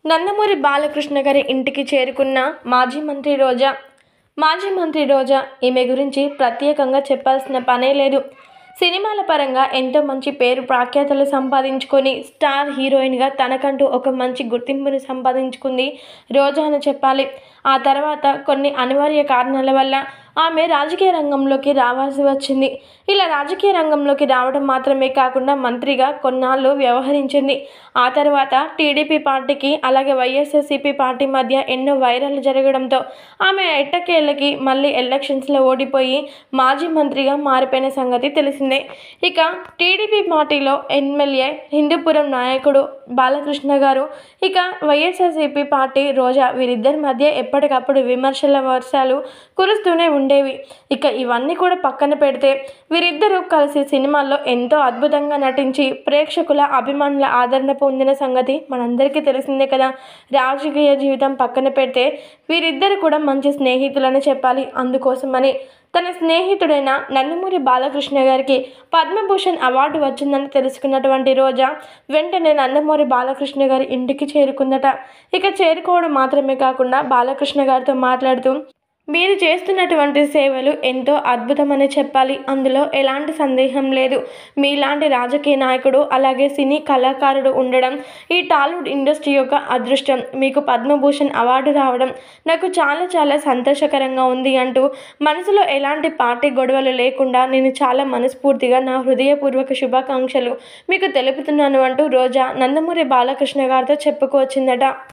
నందమూరి బాలకృష్ణ గారి ఇంటికి చేరుకున్న మాజీ మంత్రి రోజా ఈమె గురించి ప్రత్యేకంగా చెప్పాల్సిన పనే లేదు. సినిమాల పరంగా ఎంతో మంచి పేరు ప్రఖ్యాతలు సంపాదించుకొని స్టార్ హీరోయిన్గా తనకంటూ ఒక మంచి గుర్తింపును సంపాదించుకుంది రోజా అని చెప్పాలి. ఆ తర్వాత కొన్ని అనివార్య కారణాల వల్ల ఆమె రాజకీయ రంగంలోకి రావాల్సి వచ్చింది. ఇలా రాజకీయ రంగంలోకి రావడం మాత్రమే కాకుండా మంత్రిగా కొన్నాళ్ళు వ్యవహరించింది. ఆ తర్వాత టీడీపీ పార్టీకి అలాగే వైఎస్ఆర్సీపీ పార్టీ మధ్య ఎన్నో వైరాలు జరగడంతో ఆమె ఎట్టకేళ్ళకి మళ్ళీ ఎలక్షన్స్లో ఓడిపోయి మాజీ మంత్రిగా మారిపోయిన సంగతి తెలిసిందే. ఇక టీడీపీ పార్టీలో ఎమ్మెల్యే హిందూపురం నాయకుడు బాలకృష్ణ గారు, ఇక వైఎస్ఆర్సీపీ పార్టీ రోజా వీరిద్దరి మధ్య ఎప్పటికప్పుడు విమర్శల వర్షాలు కురుస్తూనే ఉండేవి. ఇక ఇవన్నీ కూడా పక్కన పెడితే వీరిద్దరూ కలిసి సినిమాల్లో ఎంతో అద్భుతంగా నటించి ప్రేక్షకుల అభిమానుల ఆదరణ పొందిన సంగతి మనందరికీ తెలిసిందే కదా. రాజకీయ జీవితం పక్కన పెడితే వీరిద్దరు కూడా మంచి స్నేహితులని చెప్పాలి. అందుకోసమని తన స్నేహితుడైన నందమూరి బాలకృష్ణ గారికి పద్మభూషణ్ అవార్డు వచ్చిందని తెలుసుకున్నటువంటి రోజా వెంటనే నందమూరి బాలకృష్ణ గారి ఇంటికి చేరుకుందట. ఇక చేరుకోవడం మాత్రమే కాకుండా బాలకృష్ణ గారితో మాట్లాడుతూ, మీరు చేస్తున్నటువంటి సేవలు ఎంతో అద్భుతమని చెప్పాలి. అందులో ఎలాంటి సందేహం లేదు. మీలాంటి రాజకీయ నాయకుడు అలాగే సినీ కళాకారుడు ఉండడం ఈ టాలీవుడ్ ఇండస్ట్రీ యొక్క అదృష్టం. మీకు పద్మభూషణ్ అవార్డు రావడం నాకు చాలా చాలా సంతోషకరంగా ఉంది అంటూ మనసులో ఎలాంటి పార్టీ గొడవలు లేకుండా నేను చాలా మనస్ఫూర్తిగా నా హృదయపూర్వక శుభాకాంక్షలు మీకు తెలుపుతున్నాను అంటూ రోజా నందమూరి బాలకృష్ణ గారితో చెప్పుకొచ్చిందట.